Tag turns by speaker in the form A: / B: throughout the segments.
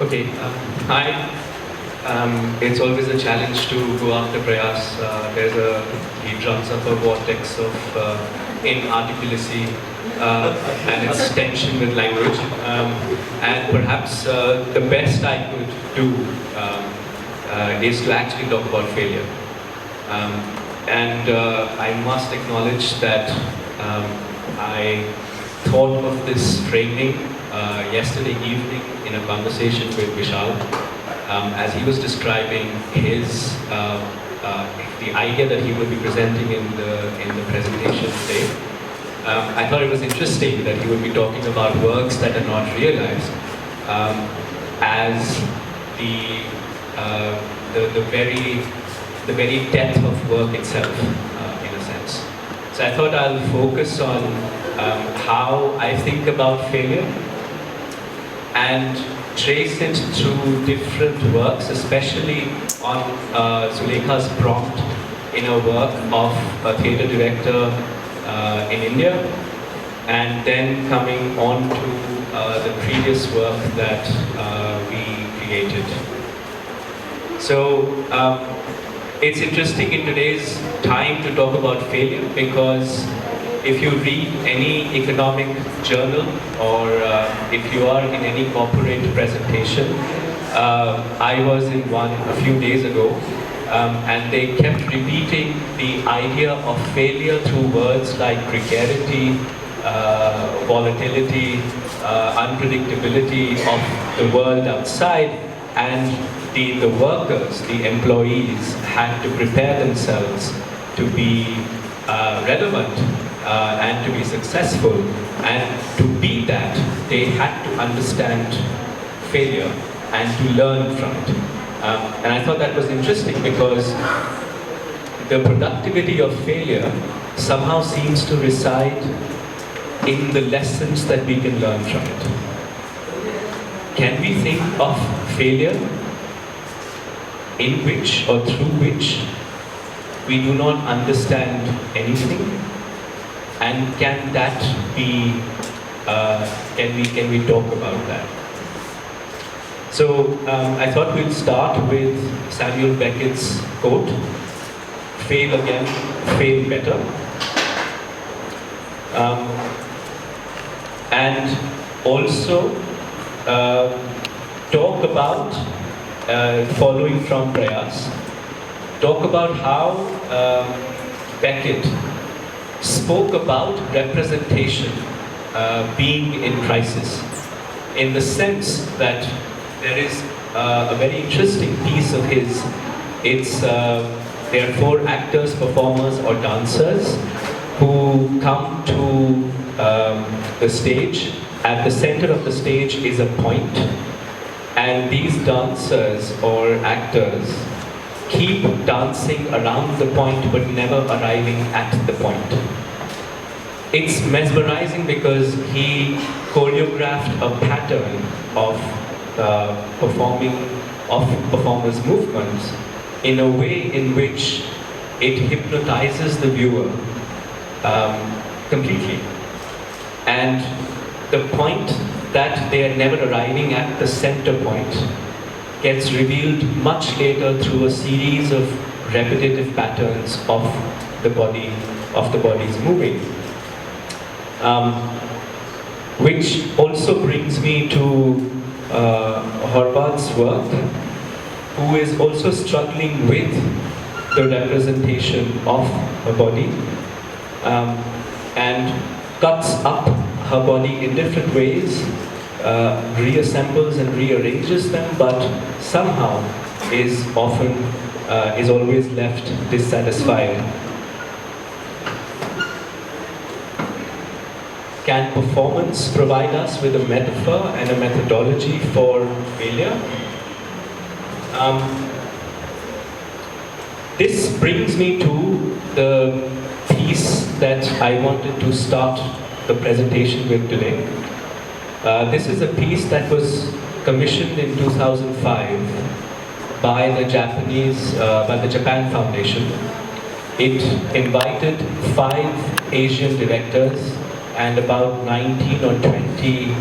A: Okay, hi. It's always a challenge to go after Prayas. He drums up a vortex of inarticulacy and its tension with language. And perhaps the best I could do is to actually talk about failure. I must acknowledge that I thought of this framing yesterday evening in a conversation with Vishal, as he was describing his the idea that he will be presenting in the presentation today. I thought it was interesting that he would be talking about works that are not realized as the very depth of work itself, in a sense. So I thought I'll focus on how I think about failure and trace it through different works, especially on Zuleikha's prompt in a work of a theatre director in India, and then coming on to the previous work that we created. So it's interesting in today's time to talk about failure, because if you read any economic journal or if you are in any corporate presentation, I was in one a few days ago, and they kept repeating the idea of failure through words like precarity, volatility, unpredictability of the world outside, and the workers, the employees had to prepare themselves to be relevant and to be successful, and to be that they had to understand failure and to learn from it. And I thought that was interesting, because the productivity of failure somehow seems to reside in the lessons that we can learn from it. Can we think of failure in which or through which we do not understand anything? And can that be, can we talk about that? So I thought we'll start with Samuel Beckett's quote, "Fail again, fail better." And also talk about, following from Prayas, talk about how Beckett spoke about representation being in crisis, in the sense that there is a very interesting piece of his. There are 4 actors, performers or dancers who come to the stage. At the center of the stage is a point, and these dancers or actors keep dancing around the point but never arriving at the point. It's mesmerizing because he choreographed a pattern of performers' movements in a way in which it hypnotizes the viewer completely. And the point that they are never arriving at, the center point, gets revealed much later through a series of repetitive patterns of the body's moving. Which also brings me to Horvath's work, who is also struggling with the representation of a body, and cuts up her body in different ways, reassembles and rearranges them, but somehow is always left dissatisfied. Can performance provide us with a metaphor and a methodology for failure? This brings me to the piece that I wanted to start the presentation with today. This is a piece that was commissioned in 2005 by the Japan Foundation. It invited 5 Asian directors and about 19 or 20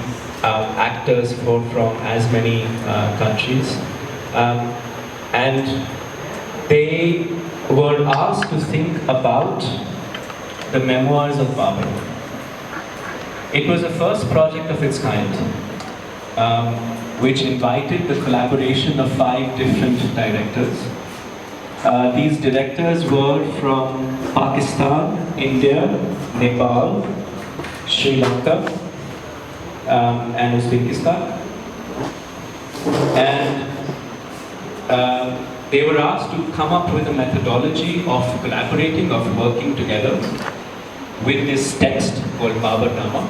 A: actors from as many countries. And they were asked to think about the memoirs of Babur. It was the first project of its kind, which invited the collaboration of 5 different directors. These directors were from Pakistan, India, Nepal, Sri Lanka, and Uzbekistan. And they were asked to come up with a methodology of collaborating, of working together with this text called Baburnama,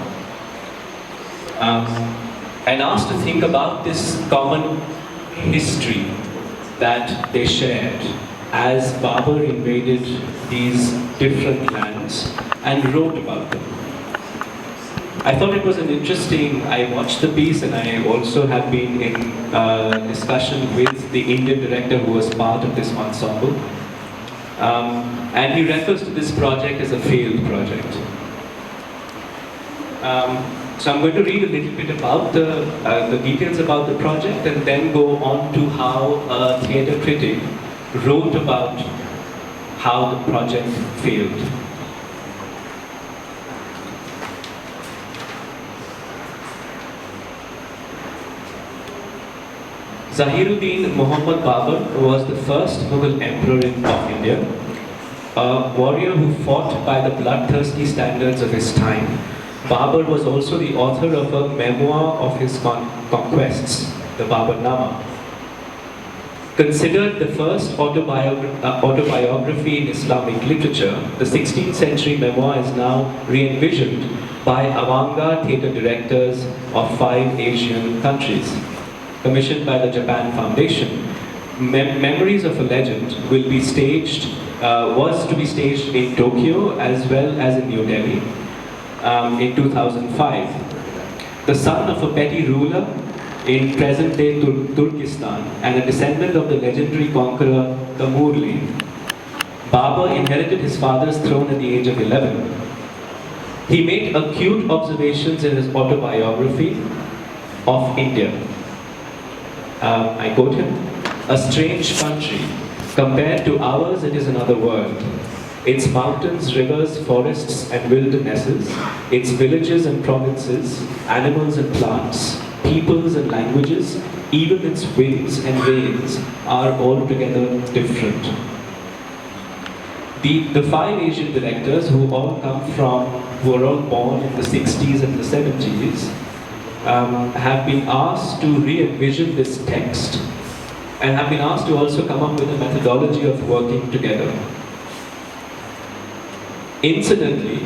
A: and asked to think about this common history that they shared as Babur invaded these different lands and wrote about them. I thought it was an interesting, I watched the piece and I also have been in discussion with the Indian director who was part of this ensemble. And he refers to this project as a failed project. So I'm going to read a little bit about the details about the project and then go on to how a theatre critic wrote about how the project failed. Zahiruddin Muhammad Babur was the first Mughal emperor of India, a warrior who fought by the bloodthirsty standards of his time. Babur was also the author of a memoir of his conquests, the Baburnama. Considered the first autobiography in Islamic literature, the 16th century memoir is now re-envisioned by avant-garde theatre directors of 5 Asian countries. Commissioned by the Japan Foundation, Memories of a Legend will be staged, was to be staged in Tokyo as well as in New Delhi in 2005. The son of a petty ruler in present-day Turkestan and a descendant of the legendary conqueror Kamurli, Babur inherited his father's throne at the age of 11. He made acute observations in his autobiography of India. I quote him, "A strange country. Compared to ours, it is another world. Its mountains, rivers, forests and wildernesses, its villages and provinces, animals and plants, peoples and languages, even its winds and rains are altogether different." The 5 Asian directors who were all born in the 60s and the 70s, have been asked to re-envision this text and have been asked to also come up with a methodology of working together. Incidentally,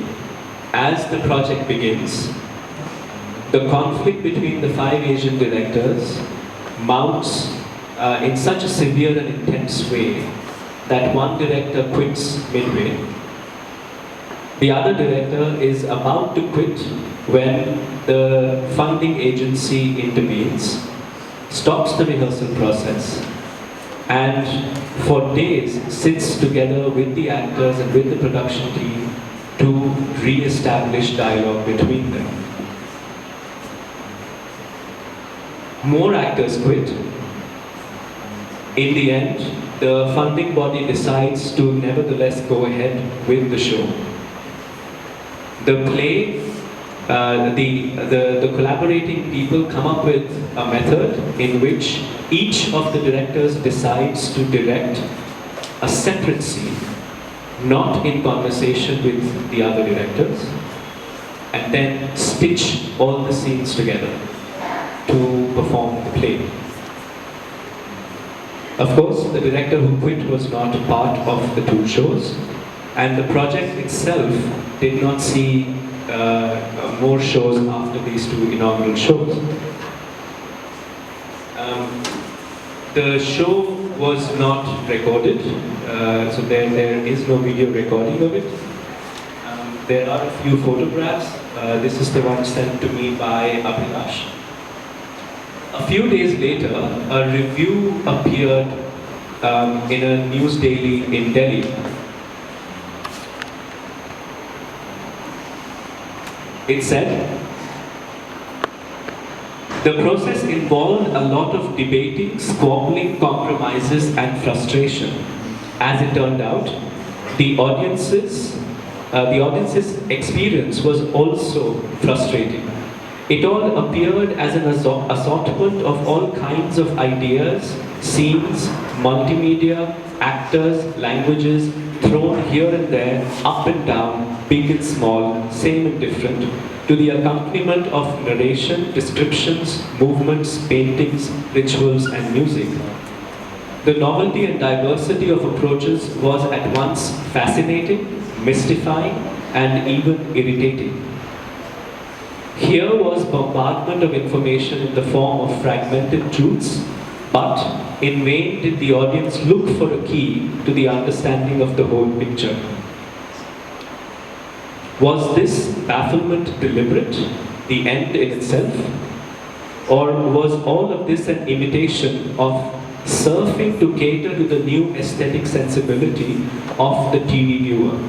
A: as the project begins, the conflict between the 5 Asian directors mounts in such a severe and intense way that one director quits midway. The other director is about to quit when the funding agency intervenes, stops the rehearsal process, and for days sits together with the actors and with the production team to re-establish dialogue between them. More actors quit. In the end, the funding body decides to nevertheless go ahead with the show. The play, the collaborating people come up with a method in which each of the directors decides to direct a separate scene, not in conversation with the other directors, and then stitch all the scenes together to perform the play. Of course, the director who quit was not part of the 2 shows, and the project itself did not see more shows after these 2 inaugural shows. The show was not recorded, so there is no video recording of it. There are a few photographs. This is the one sent to me by Abhinav. A few days later, a review appeared in a news daily in Delhi. It said, The process involved a lot of debating, squabbling, compromises, and frustration. As it turned out, the audience's experience was also frustrating. It all appeared as an assortment of all kinds of ideas, scenes, multimedia, actors, languages, thrown here and there, up and down, big and small, same and different, to the accompaniment of narration, descriptions, movements, paintings, rituals, and music. The novelty and diversity of approaches was at once fascinating, mystifying, and even irritating. Here was bombardment of information in the form of fragmented truths, but in vain did the audience look for a key to the understanding of the whole picture. Was this bafflement deliberate, the end in itself? Or was all of this an imitation of surfing to cater to the new aesthetic sensibility of the TV viewer?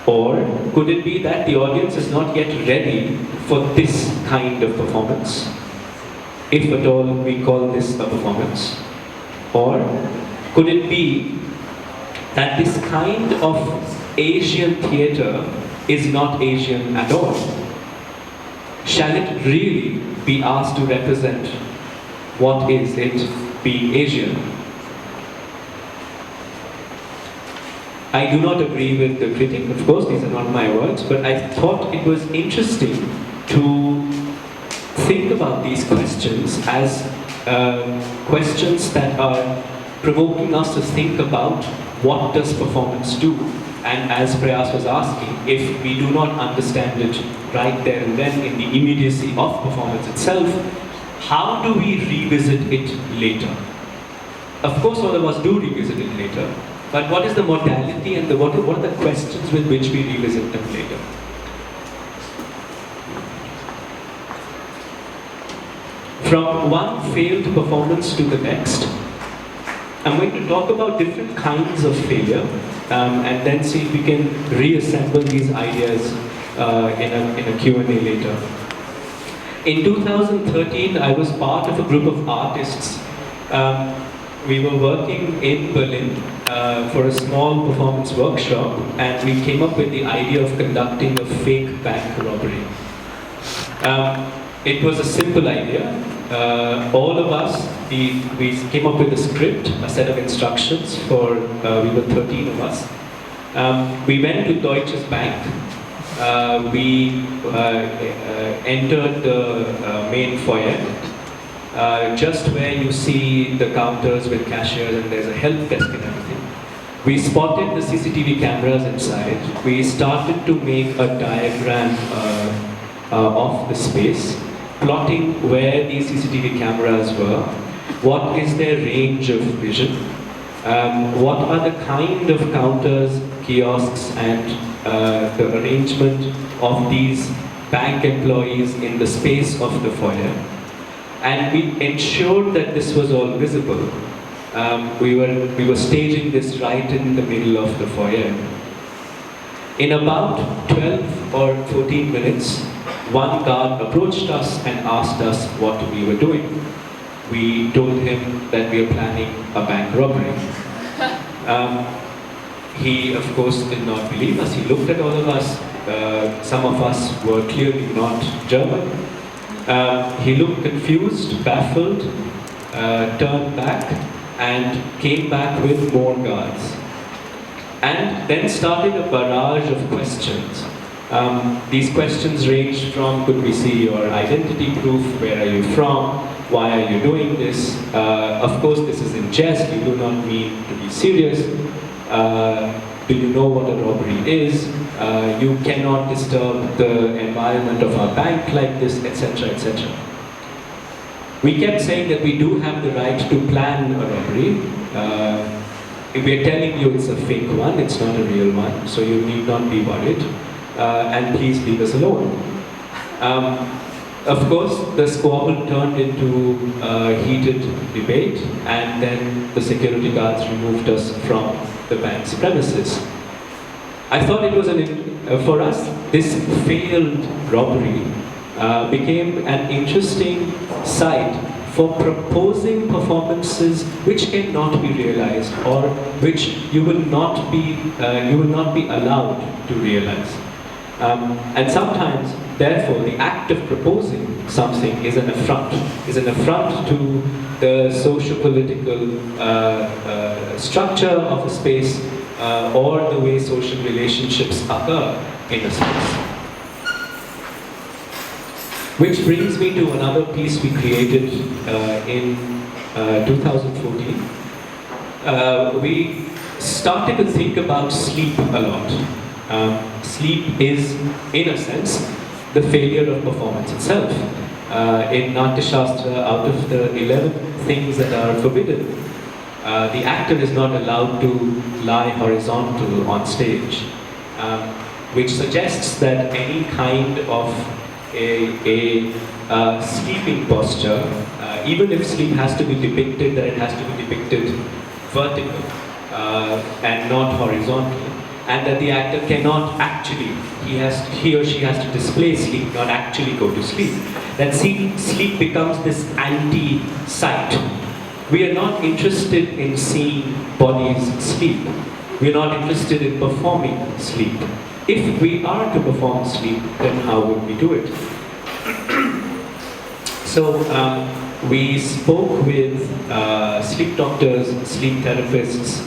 A: Or could it be that the audience is not yet ready for this kind of performance? If at all we call this a performance? Or could it be that this kind of Asian theatre is not Asian at all? Shall it really be asked to represent what is it being Asian? I do not agree with the critic, of course, these are not my words, but I thought it was interesting to think about these questions as questions that are provoking us to think about what does performance do? And as Prayas was asking, if we do not understand it right there and then in the immediacy of performance itself, how do we revisit it later? Of course, all of us do revisit it later, but what is the modality and what are the questions with which we revisit them later? From one failed performance to the next, I'm going to talk about different kinds of failure and then see if we can reassemble these ideas in a Q&A later. In 2013, I was part of a group of artists. We were working in Berlin for a small performance workshop, and we came up with the idea of conducting a fake bank robbery. It was a simple idea. All of us, we came up with a script, a set of instructions for, we were 13 of us. We went to Deutsche Bank. We entered the main foyer, just where you see the counters with cashiers and there's a help desk and everything. We spotted the CCTV cameras inside. We started to make a diagram of the space, plotting where these CCTV cameras were, what is their range of vision, what are the kind of counters, kiosks, and the arrangement of these bank employees in the space of the foyer. And we ensured that this was all visible. We were staging this right in the middle of the foyer. In about 12 or 14 minutes, one guard approached us and asked us what we were doing. We told him that we were planning a bank robbery. He, of course, did not believe us. He looked at all of us. Some of us were clearly not German. He looked confused, baffled, turned back, and came back with more guards. And then started a barrage of questions. These questions ranged from, could we see your identity proof, where are you from, why are you doing this? Of course, this is in jest, you do not mean to be serious. Do you know what a robbery is? You cannot disturb the environment of our bank like this, etc., etc. We kept saying that we do have the right to plan a robbery. If we are telling you it's a fake one, it's not a real one, so you need not be worried. And please leave us alone. Of course, the squabble turned into a heated debate, and then the security guards removed us from the bank's premises. I thought it was for us, this failed robbery became an interesting site for proposing performances which cannot be realized or which you will not be allowed to realize. And sometimes, therefore, the act of proposing something is an affront to the socio-political structure of a space or the way social relationships occur in a space. Which brings me to another piece we created in 2014. We started to think about sleep a lot. Sleep is, in a sense, the failure of performance itself. In Natya Shastra, out of the 11 things that are forbidden, the actor is not allowed to lie horizontal on stage, which suggests that any kind of a sleeping posture, even if sleep has to be depicted, that it has to be depicted vertical and not horizontal, and that the actor cannot actually, he or she has to display sleep, not actually go to sleep. That sleep becomes this anti-sight. We are not interested in seeing bodies sleep. We are not interested in performing sleep. If we are to perform sleep, then how would we do it? So we spoke with sleep doctors, sleep therapists,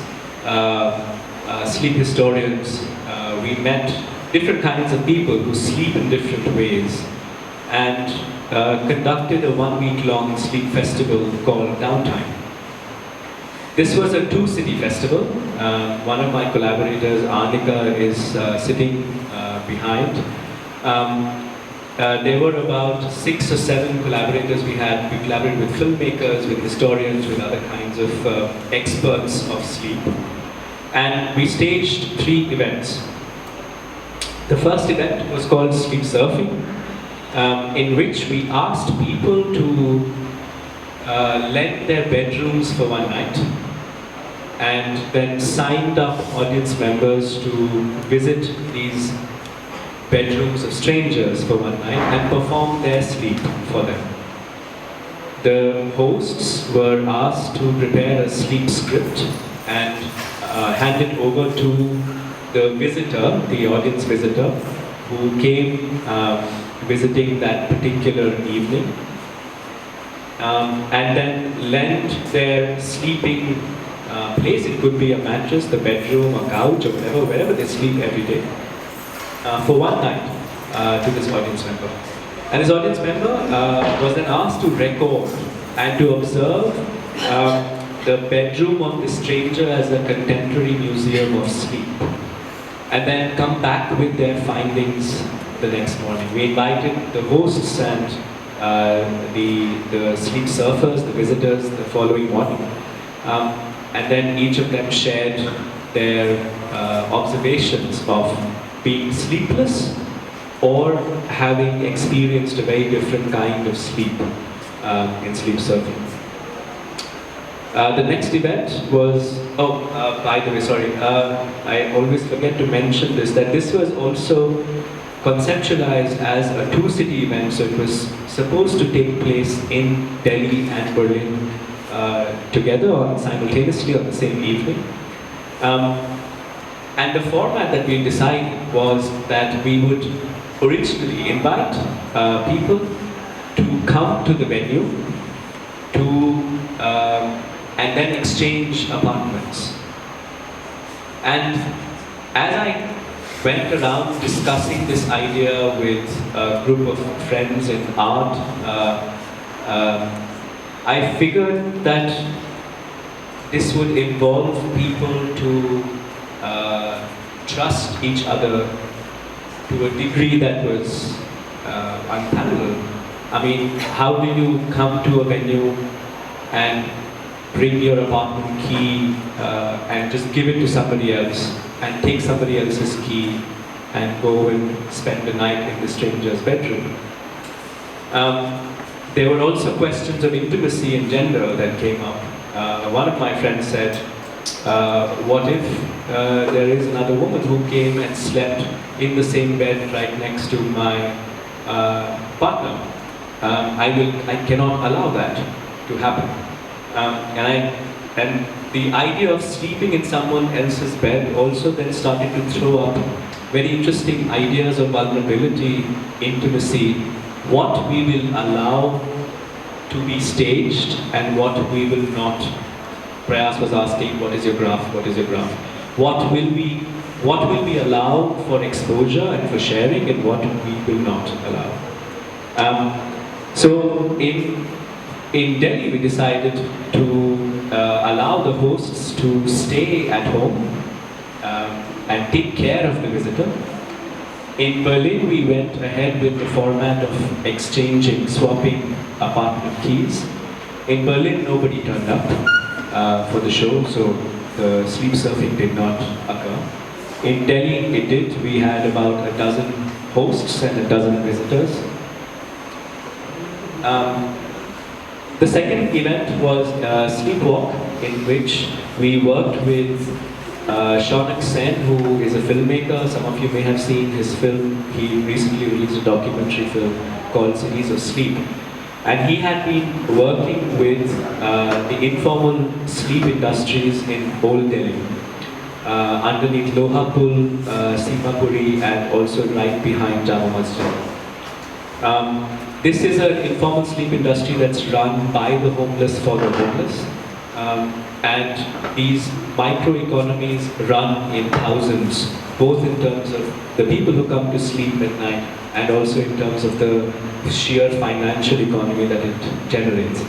A: sleep historians. We met different kinds of people who sleep in different ways and conducted a 1-week-long sleep festival called Downtime. This was a 2-city festival. One of my collaborators, Arnika, is sitting behind. There were about 6 or 7 collaborators we had. We collaborated with filmmakers, with historians, with other kinds of experts of sleep. And we staged 3 events. The first event was called Sleep Surfing, in which we asked people to lend their bedrooms for one night and then signed up audience members to visit these bedrooms of strangers for one night and perform their sleep for them. The hosts were asked to prepare a sleep script and hand it over to the visitor, the audience visitor, who came visiting that particular evening, and then lend their sleeping place. It could be a mattress, the bedroom, a couch, or wherever they sleep every day, for one night to this audience member. And this audience member was then asked to record and to observe the bedroom of the stranger as a contemporary museum of sleep, and then come back with their findings the next morning. We invited the hosts and the sleep surfers, the visitors, the following morning. And then each of them shared their observations of being sleepless or having experienced a very different kind of sleep in sleep surfing. The next event was, by the way, sorry, I always forget to mention this, that this was also conceptualized as a 2-city event, so it was supposed to take place in Delhi and Berlin together simultaneously on the same evening. And the format that we decided was that we would originally invite people to come to the venue and then exchange apartments. And as I went around discussing this idea with a group of friends in art, I figured that this would involve people to trust each other to a degree that was unparalleled. I mean, how do you come to a venue and bring your apartment key and just give it to somebody else and take somebody else's key and go and spend the night in the stranger's bedroom? There were also questions of intimacy and gender that came up. One of my friends said, what if there is another woman who came and slept in the same bed right next to my partner. I cannot allow that to happen. And the idea of sleeping in someone else's bed also then started to throw up very interesting ideas of vulnerability, intimacy, what we will allow to be staged and what we will not. Prayas was asking, what is your graph? What is your graph? What will we allow for exposure and for sharing, and what we will not allow? So in Delhi, we decided to allow the hosts to stay at home and take care of the visitor. In Berlin, we went ahead with the format of exchanging, swapping apartment keys. In Berlin, nobody turned up for the show, so the sleep surfing did not occur. In Delhi, it did. We had about a dozen hosts and a dozen visitors. The second event was a sleepwalk, in which we worked with Shaunak Sen, who is a filmmaker. Some of you may have seen his film. He recently released a documentary film called Series of Sleep. And he had been working with the informal sleep industries in Old Delhi, underneath Lohapul, Simapuri, and also right behind Jama Masjid. This is an informal sleep industry that's run by the homeless for the homeless. And these microeconomies run in thousands, both in terms of the people who come to sleep at night and also in terms of the sheer financial economy that it generates.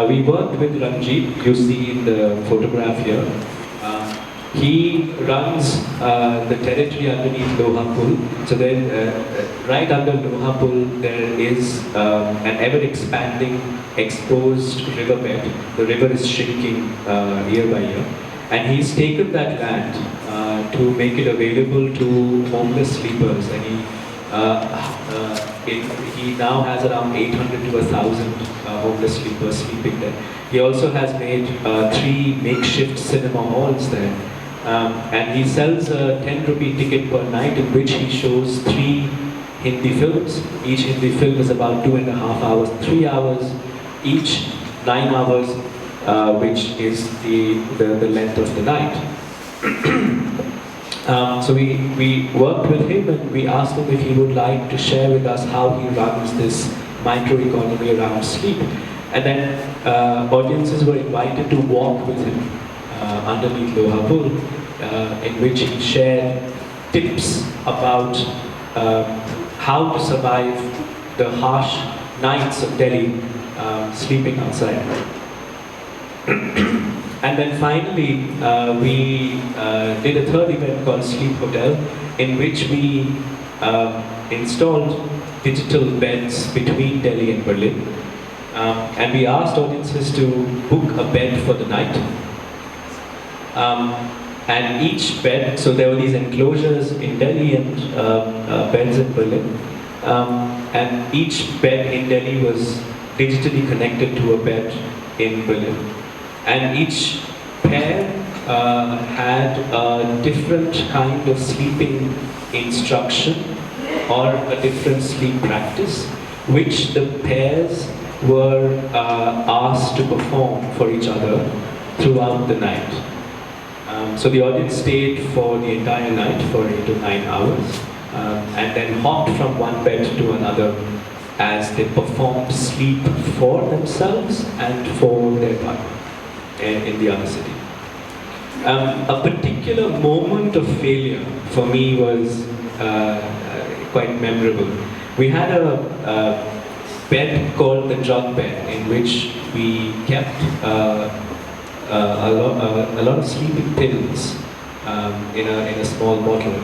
A: We worked with Ranjit, you see in the photograph here. He runs the territory underneath Lohapul. So then, right under Lohapul, there is an ever-expanding, exposed riverbed. The river is shrinking year by year. And he's taken that land to make it available to homeless sleepers. And he now has around 800 to 1,000 homeless sleepers sleeping there. He also has made 3 makeshift cinema halls there. And he sells a 10 rupee ticket per night, in which he shows 3 Hindi films. Each Hindi film is about 2.5 hours, 3 hours, each 9 hours, which is the length of the night. So we worked with him, and we asked him if he would like to share with us how he runs this microeconomy around sleep. And then audiences were invited to walk with him underneath Lohapul, in which he shared tips about how to survive the harsh nights of Delhi sleeping outside. And then finally, we did a third event called Sleep Hotel, in which we installed digital beds between Delhi and Berlin. And we asked audiences to book a bed for the night. And each bed, so there were these enclosures in Delhi and beds in Berlin. And each bed in Delhi was digitally connected to a bed in Berlin. And each pair had a different kind of sleeping instruction or a different sleep practice, which the pairs were asked to perform for each other throughout the night. So the audience stayed for the entire night for 8 to 9 hours, and then hopped from one bed to another as they performed sleep for themselves and for their partner in the other city. A particular moment of failure for me was quite memorable. We had a bed called the drug bed, in which we kept a lot of sleeping pills in a small bottle,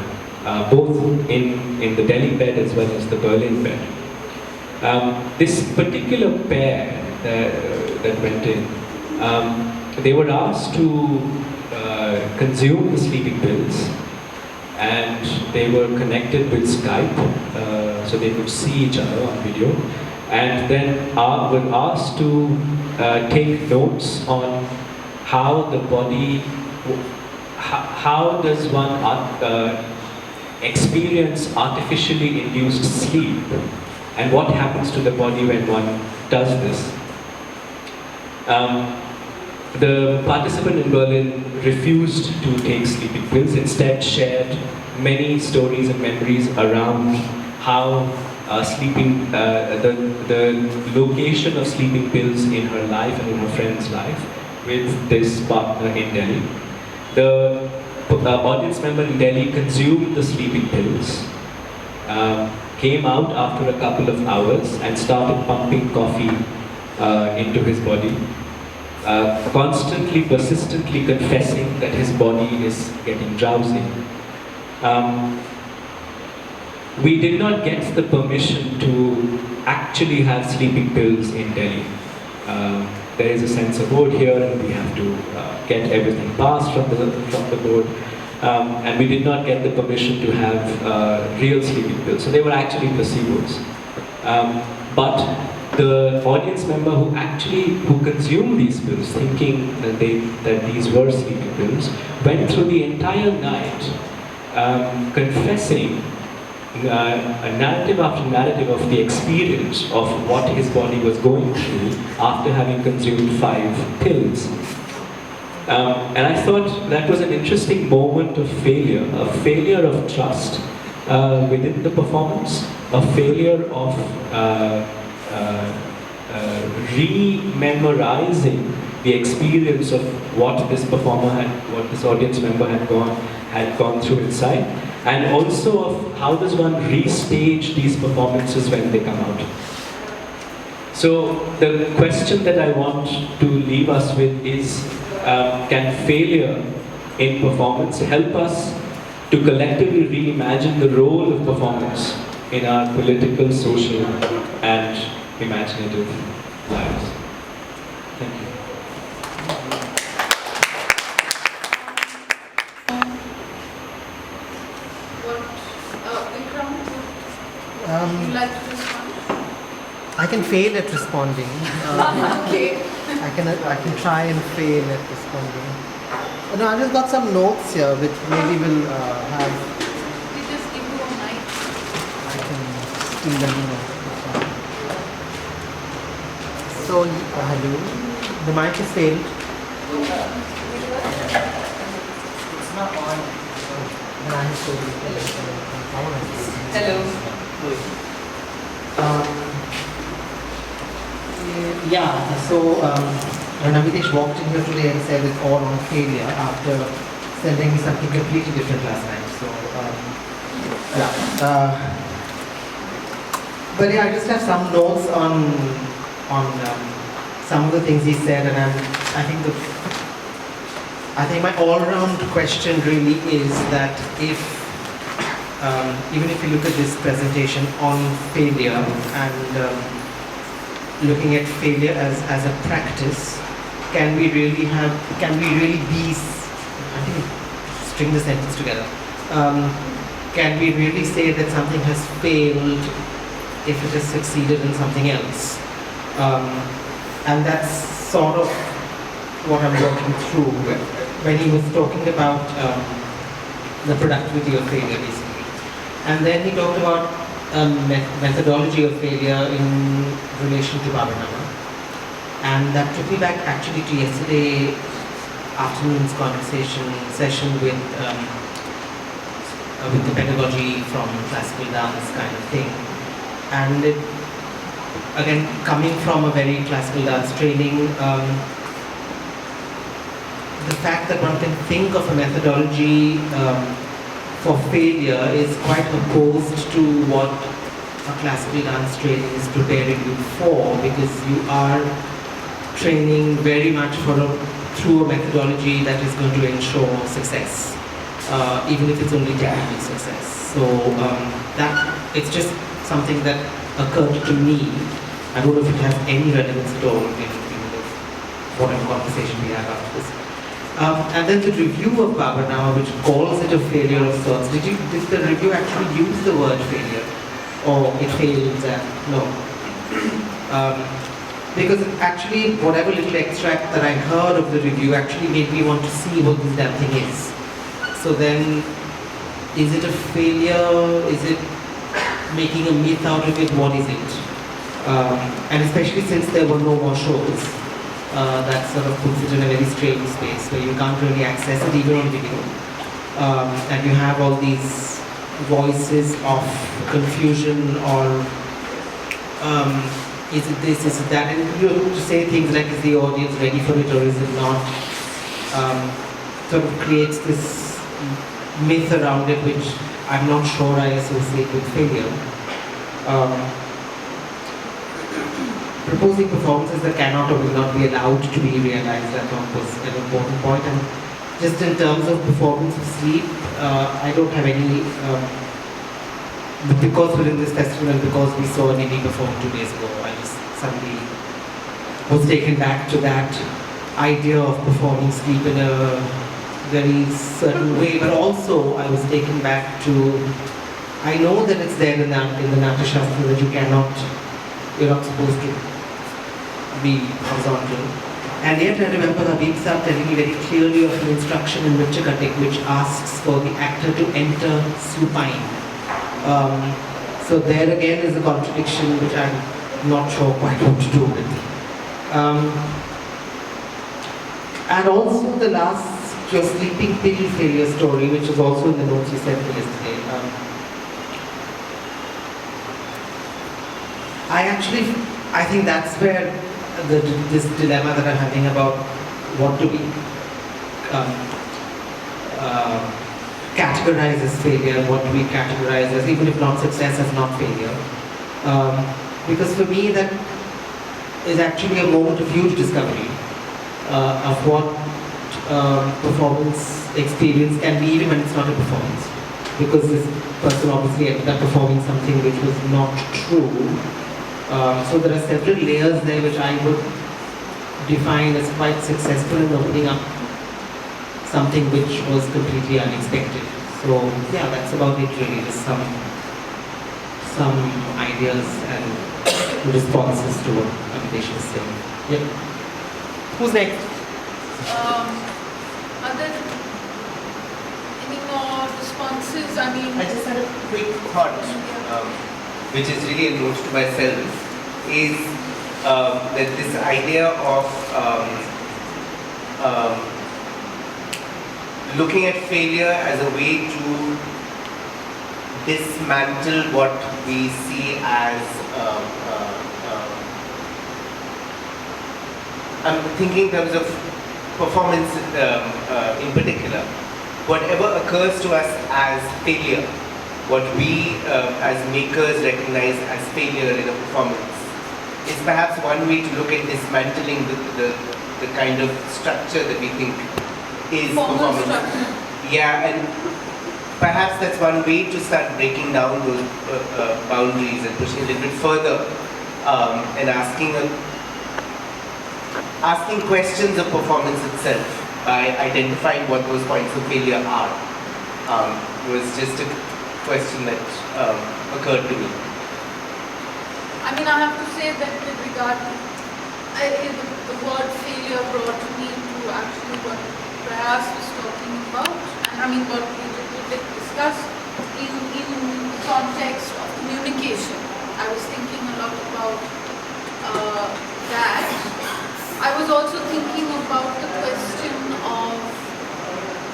A: both in the Delhi bed as well as the Berlin bed. This particular pair that went in, they were asked to consume the sleeping pills, and they were connected with Skype, so they could see each other on video, and then were asked to take notes on how the body, how does one experience artificially induced sleep and what happens to the body when one does this. The participant in Berlin refused to take sleeping pills, instead shared many stories and memories around how the location of sleeping pills in her life and in her friend's life with this partner in Delhi. The audience member in Delhi consumed the sleeping pills, came out after a couple of hours and started pumping coffee into his body, constantly, persistently confessing that his body is getting drowsy. We did not get the permission to actually have sleeping pills in Delhi. There is a censor board here and we have to get everything passed from the board. And we did not get the permission to have real sleeping pills. So they were actually placebos. But the audience member who consumed these pills, thinking that these were sleeping pills, went through the entire night confessing a narrative after narrative of the experience of what his body was going through after having consumed 5 pills. And I thought that was an interesting moment of failure, a failure of trust within the performance, a failure of re-memorizing the experience of what this performer what this audience member had gone through inside, and also of how does one restage these performances when they come out. So the question that I want to leave us with is, can failure in performance help us to collectively reimagine the role of performance in our political, social, and imaginative lives? Thank you.
B: Would you like to respond?
C: I can fail at responding.
B: Okay.
C: I can try and fail at responding. No, I just got some notes here which maybe will have.
B: You just give you a mic.
C: I can steal them. So, hello. The mic is failed. It's not on. Then I have to.
B: Hello.
C: So when Amitesh walked in here today and said it's all on failure after sending me something completely different last night. So, but yeah, I just have some notes on some of the things he said, and I think my all-round question really is that even if you look at this presentation on failure and looking at failure as a practice, can we really be, I think string the sentence together, can we really say that something has failed if it has succeeded in something else? And that's sort of what I'm working through when he was talking about the productivity of failure, basically. And then he talked about methodology of failure in relation to Bhavanama. And that took me back actually to yesterday afternoon's session with the pedagogy from classical dance kind of thing. And it, again, coming from a very classical dance training, the fact that one can think of a methodology for failure is quite opposed to what a classical dance training is preparing you for, because you are training very much through a methodology that is going to ensure success, even if it's only technical success. So it's just something that occurred to me. I don't know if it has any relevance at all in whatever conversation we have after this. And then the review of Bhavanama, which calls it a failure of sorts. Did the review actually use the word failure? Or it failed at no? Because actually, whatever little extract that I heard of the review actually made me want to see what this damn thing is. So then, Is it a failure? Is it making a myth out of it? What is it? And especially since there were no more shows, that sort of puts it in a very strange space where you can't really access it even on video. And you have all these voices of confusion or is it this, is it that? And you know, to say things like, is the audience ready for it or is it not? Sort of creates this myth around it, which I'm not sure I associate with failure. Proposing performances that cannot or will not be allowed to be realized, I thought was an important point. And just in terms of performance of sleep, I don't have any, because we're in this festival and because we saw Neel perform 2 days ago, I just suddenly was taken back to that idea of performing sleep in a very certain way, but also I was taken back to, I know that it's there in the Natya Shastra that you're not supposed to be horizontal. And yet I remember Habib Sahib telling me very clearly of an instruction in Mritya which asks for the actor to enter supine. So there again is a contradiction which I'm not sure quite what to do with. And also the last, your sleeping pill failure story, which is also in the notes you sent me yesterday. I think that's where this dilemma that I'm having about what to be categorized as failure, what to be categorized as, even if not success, as not failure. Because for me that is actually a moment of huge discovery of what performance experience can be, even when it's not a performance. Because this person obviously ended up performing something which was not true. So there are several layers there which I would define as quite successful in opening up something which was completely unexpected. So yeah, that's about it really. Just some ideas and responses to what Amitesh is saying. Yep. Who's next?
B: Are there any more responses? I mean,
D: I just had a quick thought, which is really a note to myself, is that this idea of looking at failure as a way to dismantle what we see as I'm thinking in terms of performance in particular. Whatever occurs to us as failure, what we as makers recognize as failure in a performance, is perhaps one way to look at dismantling the kind of structure that we think is performance. Yeah, and perhaps that's one way to start breaking down those boundaries and pushing a little bit further and asking questions of performance itself by identifying what those points of failure are. Was just a question that occurred to me.
B: I mean, I have to say that with regard to the word failure brought me to actually what Prayas was talking about, and I mean what we did discuss in the context of communication. I was thinking a lot about that. I was also thinking about the question of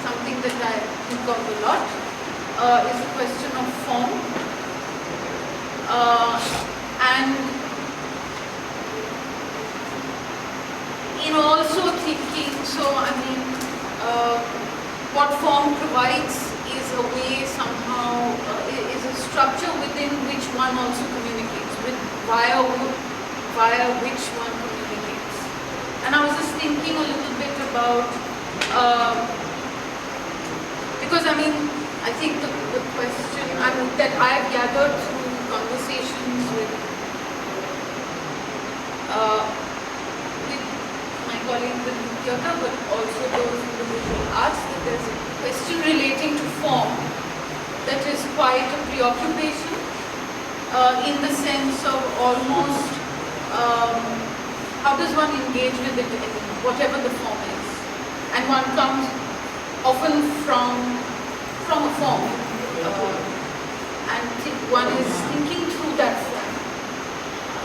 B: something that I think of a lot, is the question of form. And in also thinking, so I mean, what form provides is a way somehow, is a structure within which one also communicates, via which one communicates. And I was just thinking a little bit about, because I mean, I think the question that I've gathered through conversations with my colleagues in theatre, but also those in the visual arts, that there's a question relating to form that is quite a preoccupation in the sense of almost how does one engage with it, whatever the form is. And one comes often from a form. one is thinking through that form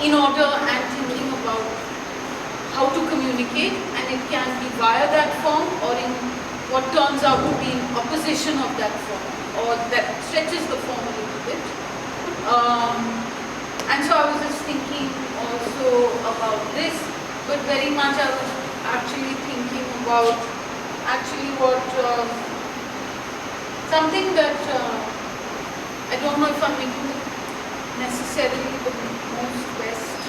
B: in order and thinking about how to communicate, and it can be via that form or in what turns out to be in opposition of that form, or that stretches the form a little bit. And so I was just thinking also about this, but very much I was actually thinking about what something that I don't know if I'm making it necessarily the most best.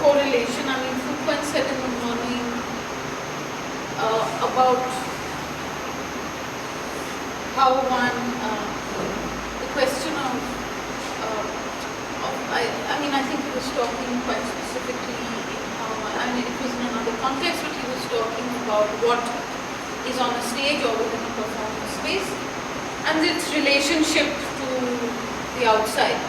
B: Correlation. I mean, Foucault said in the morning about how one, the question of I think he was talking quite specifically in how, it was in another context, but he was talking about what is on a stage or within a performance space and its relationship to the outside.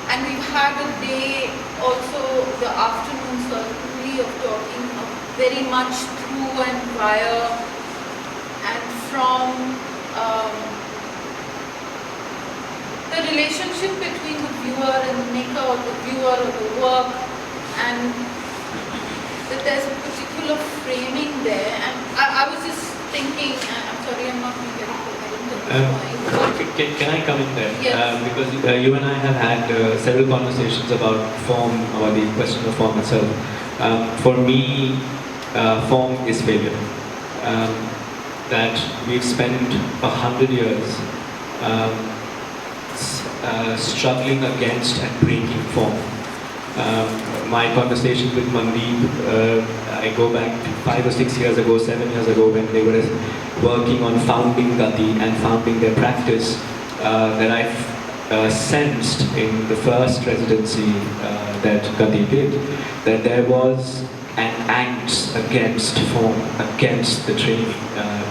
B: And we've had a day, also the afternoon certainly, of talking very much through and via and from the relationship between the viewer and the maker, or the viewer or the work, and that there's a particular framing there. And I was just thinking, I'm sorry, I'm not being very
A: Can I come in there?
B: Yes.
A: Because you and I have had several conversations about form, about the question of form itself. For me, form is failure. That we've spent 100 years struggling against and breaking form. My conversation with Mandeep, I go back 5 or 6 years ago, 7 years ago, when they were working on founding Gati and founding their practice, that I've sensed in the first residency that Gati did, that there was an angst against form, against the training,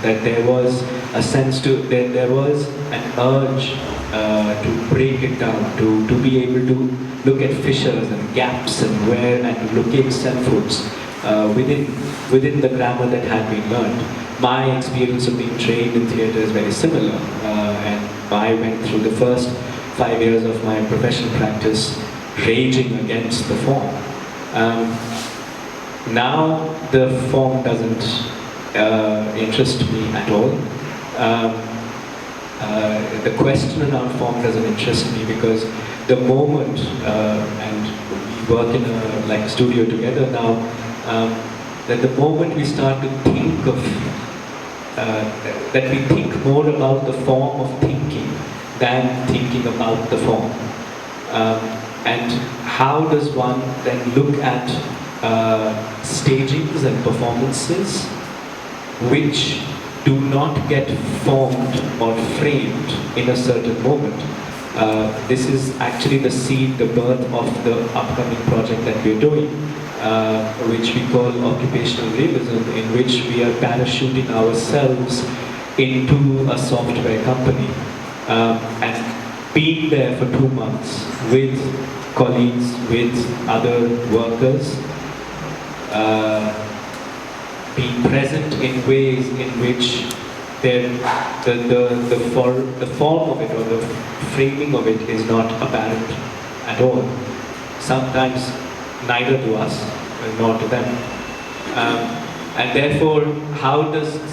A: that there was a sense to, that there was an urge to break it down, to be able to look at fissures and gaps and where, and to locate selfhoods within the grammar that had been learned. My experience of being trained in theatre is very similar, and I went through the first 5 years of my professional practice raging against the form. Now the form doesn't interest me at all. The question around form doesn't interest me, because the moment, and we work in a studio together now, that the moment we start to think of, that we think more about the form of thinking than thinking about the form. And how does one then look at stagings and performances which do not get formed or framed in a certain moment. This is actually the seed, the birth of the upcoming project that we're doing, which we call occupational realism, in which we are parachuting ourselves into a software company and being there for 2 months with colleagues, with other workers, being present in ways in which the form of it or the framing of it is not apparent at all. Sometimes neither to us nor to them. And therefore,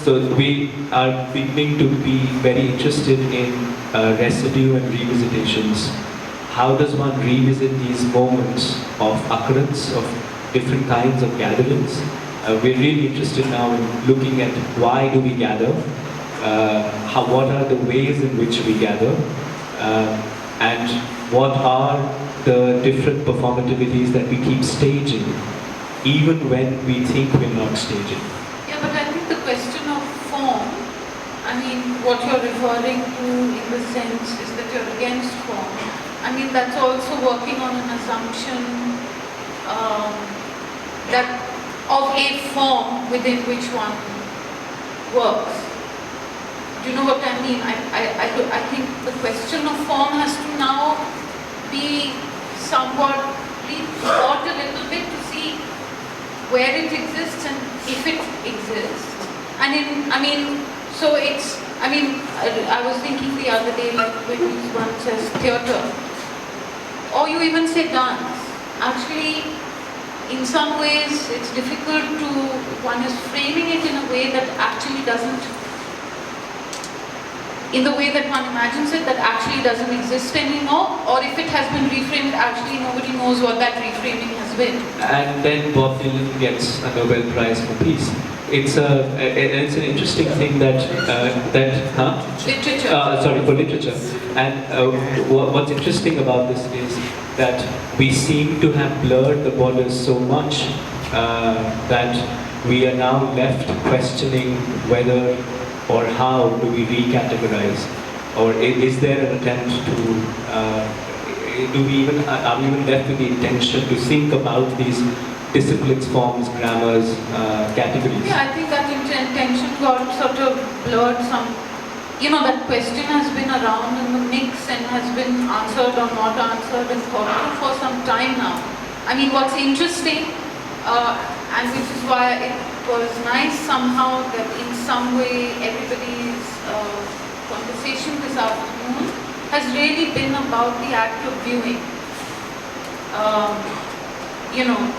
A: so we are beginning to be very interested in residue and revisitations. How does one revisit these moments of occurrence of different kinds of gatherings? We're really interested now in looking at why do we gather, what are the ways in which we gather, and what are the different performativities that we keep staging, even when we think we're not staging.
B: Yeah, but I think the question of form, what you're referring to in the sense is that you're against form. That's also working on an assumption that of a form within which one works. Do you know what I mean? I think the question of form has to now be somewhat rethought a little bit to see where it exists and if it exists. And so it's, I was thinking the other day, like when one says theatre, or you even say dance, actually, in some ways, it's difficult to, one is framing it in a way that actually doesn't, in the way that one imagines it, that actually doesn't exist anymore, or if it has been reframed, actually nobody knows what that reframing has been.
A: And then Bob Dylan gets a Nobel Prize for Peace. It's an interesting thing that
B: Literature.
A: For literature. And what's interesting about this is that we seem to have blurred the borders so much that we are now left questioning whether or how do we recategorize, or is there an attempt to are we even left with the intention to think about these disciplines, forms, grammars, categories?
B: Yeah, I think that intention got sort of blurred. That question has been around in the mix and has been answered or not answered and thought through for some time now. What's interesting, and which is why it was nice somehow that in some way everybody's conversation this afternoon has really been about the act of viewing.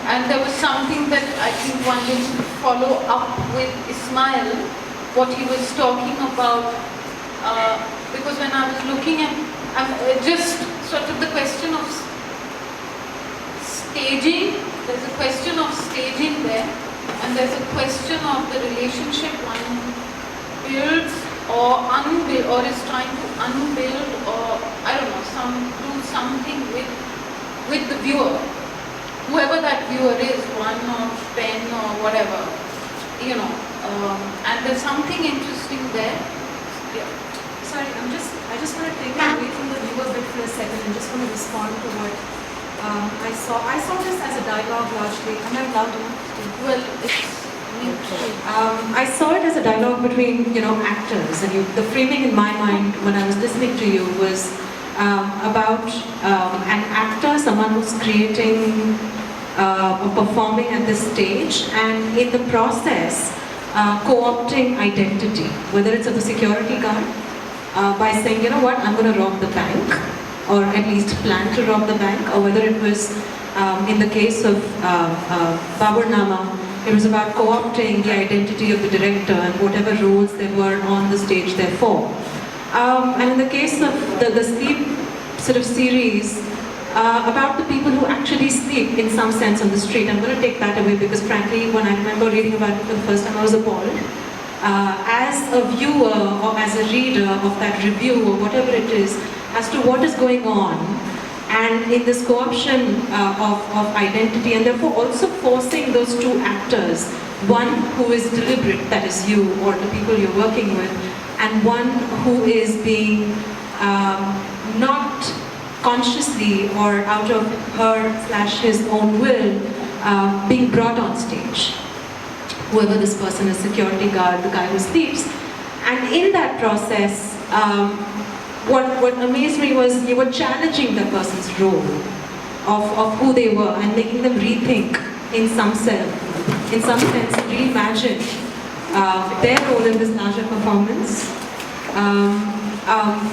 B: And there was something that I think one needs to follow up with Ismail, what he was talking about, because when I was looking at, just sort of the question of staging, there's a question of staging there, and there's a question of the relationship one builds or unbuild, or is trying to unbuild, or I don't know, do something with the viewer. Whoever that viewer is, 1 or 10 or whatever, and there's something interesting there. Yeah.
E: Sorry, I just want to take away from the viewer bit for a second and just want to respond to what I saw. I saw this as a dialogue largely. Am I allowed to?
B: Well, it's
E: I saw it as a dialogue between actors, and the framing in my mind when I was listening to you was about an actor, someone who's creating or performing at this stage, and in the process co-opting identity, whether it's of the security guard by saying, you know what, I'm going to rob the bank, or at least plan to rob the bank, or whether it was in the case of Babur Nama, it was about co-opting the identity of the director and whatever roles there were on the stage therefore. And in the case of the sleep sort of series, about the people who actually sleep in some sense on the street. I'm going to take that away because frankly, when I remember reading about it for the first time, I was appalled. As a viewer or as a reader of that review or whatever it is, as to what is going on, and in this co-option of identity, and therefore also forcing those two actors, one who is deliberate, that is you or the people you're working with, and one who is being not consciously or out of her/his own will being brought on stage. Whoever this person is, security guard, the guy who sleeps. And in that process, what amazed me was you were challenging the person's role of who they were and making them rethink in some sense, reimagine their role in this larger performance.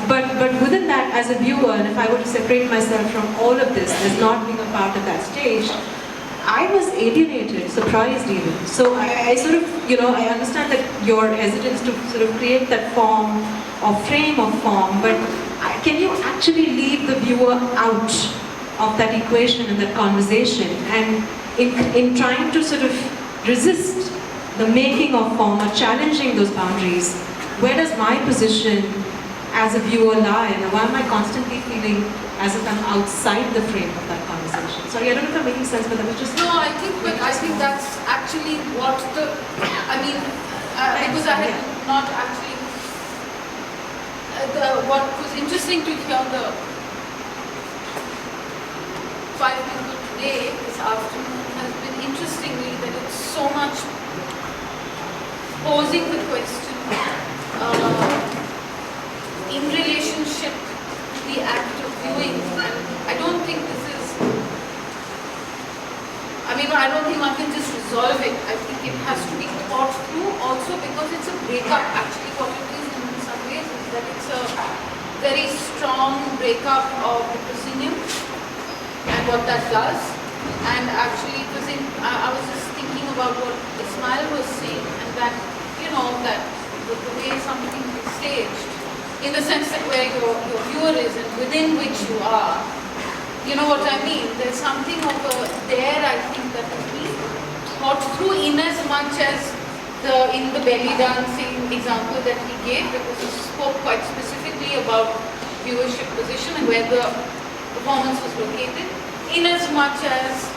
E: But within that, as a viewer, and if I were to separate myself from all of this as not being a part of that stage, I was alienated, surprised even. So I sort of, I understand that your hesitance to sort of create that form or frame of form, but can you actually leave the viewer out of that equation and that conversation? And in trying to sort of resist the making of form or challenging those boundaries, where does my position as a viewer lie? And why am I constantly feeling as if I'm outside the frame of that conversation? Sorry, I don't know if I'm making sense, but that was just...
B: No, I think that's actually what because I had not actually... what was interesting to hear the 5 people today, this afternoon, has been interestingly that it's so much posing the question in relationship to the act of viewing. And I don't think this is, I don't think one can just resolve because it's a breakup. Actually, what it is in some ways is that it's a very strong breakup of the proscenium and what that does. And actually, it was I was just thinking about what Ismail was saying, and that, that the way something is staged, in the sense that where your viewer is and within which you are, you know what I mean? There's something over there, I think, that has been thought through in as much as in the belly dancing example that he gave, because he spoke quite specifically about viewership position and where the performance was located, in as much as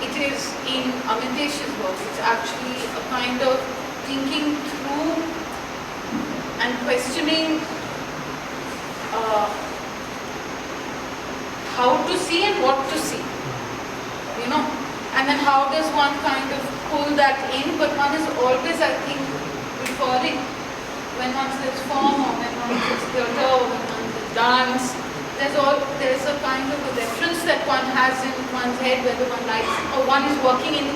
B: it is in Amitesh's work. It's actually a kind of thinking through and questioning how to see and what to see, and then how does one kind of pull that in, but one is always, I think, referring, when one says form or when one says theatre or when one says dance, there's a kind of a reference that one has in one's head, whether one likes it or one is working in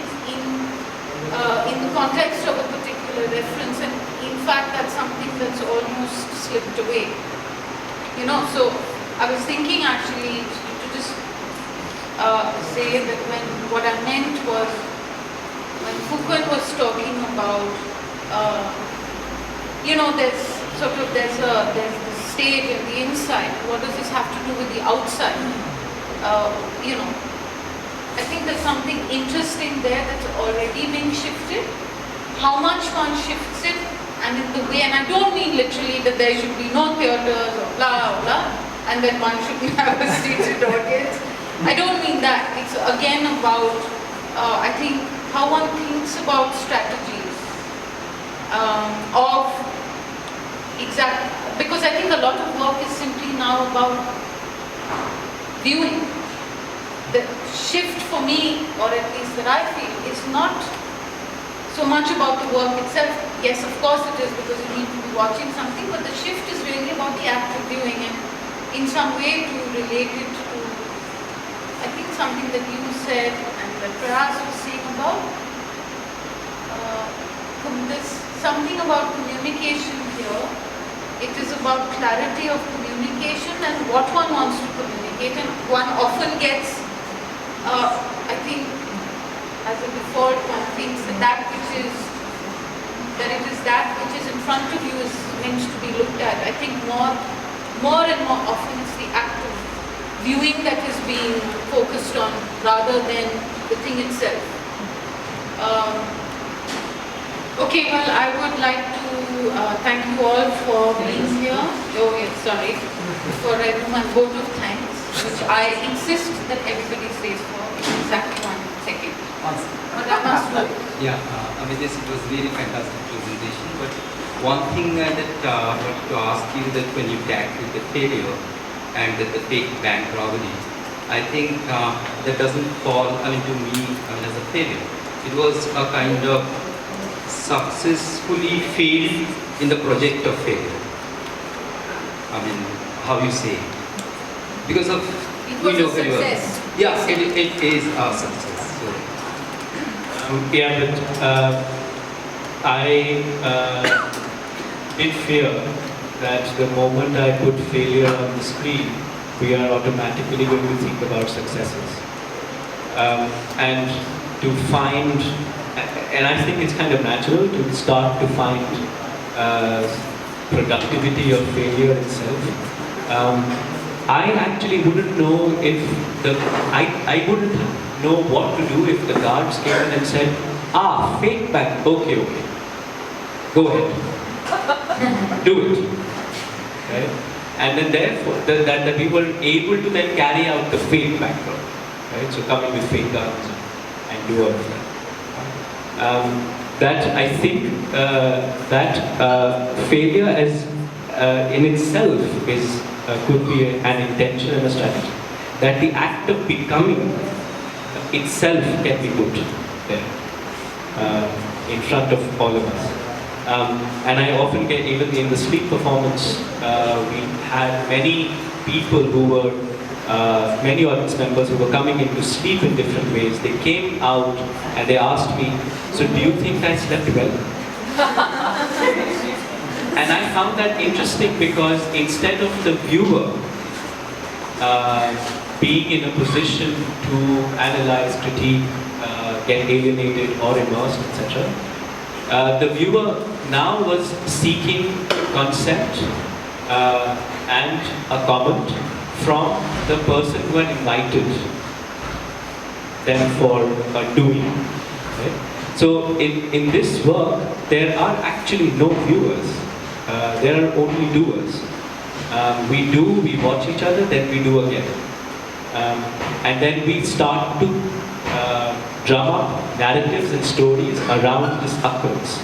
B: the context of a particular reference, and in fact that's something that's almost slipped away. So I was thinking actually to just say that what I meant was, when Foucault was talking about, there's the stage and the inside. What does this have to do with the outside? I think there's something interesting there that's already being shifted. How much one shifts it, and in the way, and I don't mean literally that there should be no theatres or blah blah, and that one shouldn't have a seated audience. I don't mean that. It's again about, I think, how one thinks about strategies because I think a lot of work is simply now about viewing. The shift for me, or at least that I feel, is not so much about the work itself. Yes, of course it is, because you need to be watching something, but the shift is really about the act of viewing, and in some way to relate it to, I think, something that you said and that Prayas was saying about something about communication here. It is about clarity of communication and what one wants to communicate, and one often gets, I think, as a default, one thinks that it is that which is in front of you is meant to be looked at. I think more and more often it's the act of viewing that is being focused on rather than the thing itself. Okay, well, I would like to thank you all for being here. Oh, yes, sorry. For a vote of thanks, which I insist that everybody says for exactly 1 second. But I must do it.
F: Yeah, Amitesh, it was really fantastic presentation. But one thing that I wanted to ask you, that when you tackled the failure and the fake bank robbery, I think that doesn't fall, to me, as a failure. It was a kind of successfully failed in the project of failure. How you say? Because of
B: it was a success.
F: Yeah, it is a success. So.
A: I did fear that the moment I put failure on the screen, we are automatically going to think about successes. And to find, and I think it's kind of natural to start to find productivity of failure itself. I actually wouldn't know if I wouldn't know what to do if the guards came in and said, fake back, okay, go ahead, do it, right? And then therefore, that we were able to then carry out the fake background, right? So coming with fake guns and do all of that. That I think that failure as in itself is could be an intention and a strategy. That the act of becoming itself can be put there in front of all of us. And I often get, even in the sleep performance, we had many people who were, many audience members who were coming in to sleep in different ways. They came out and they asked me, so do you think I slept well? found that interesting because instead of the viewer being in a position to analyze, critique, get alienated or immersed, etc., the viewer now was seeking concept and a comment from the person who had invited them for doing. Right? So in this work, there are actually no viewers. There are only doers. We watch each other, then we do again. And then we start to drum up narratives and stories around this occurrence.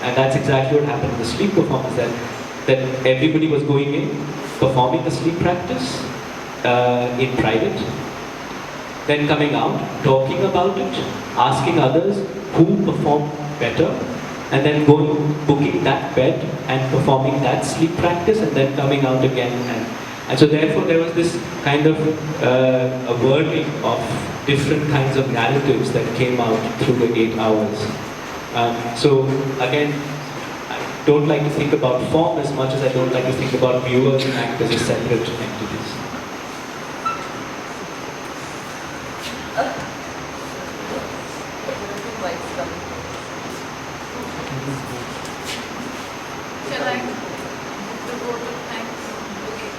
A: And that's exactly what happened in the sleep performance, that everybody was going in, performing the sleep practice in private, then coming out, talking about it, asking others who performed better, and then going, booking that bed and performing that sleep practice, and then coming out again. And so therefore there was this kind of a whirling of different kinds of narratives that came out through the 8 hours. So again, I don't like to think about form as much as I don't like to think about viewers and actors as separate entities.
B: Shall I the vote of thanks? Okay.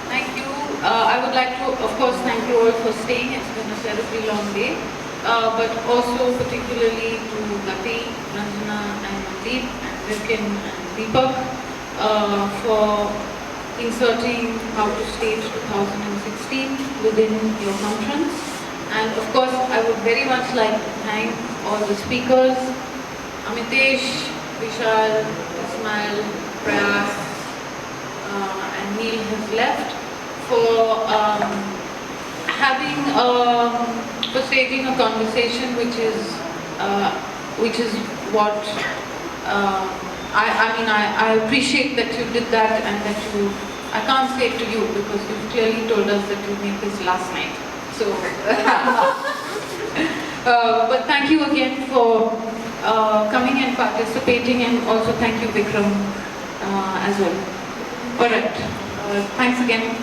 B: Thank you. I would like to, of course, thank you all for staying. It's been a terribly long day. But also particularly to Gati, Ranjana and Mandeep and Vipin and Deepak for inserting How to Stage 2016 within your conference. And of course, I would very much like to thank all the speakers, Amitesh, Vishal, Ismail, Prayas, and Neel has left, for for staging a conversation which is what I appreciate that you did that, and that I can't say it to you because you've clearly told us that you made this last night. So, but thank you again for coming and participating, and also thank you Vikram as well. Alright, thanks again.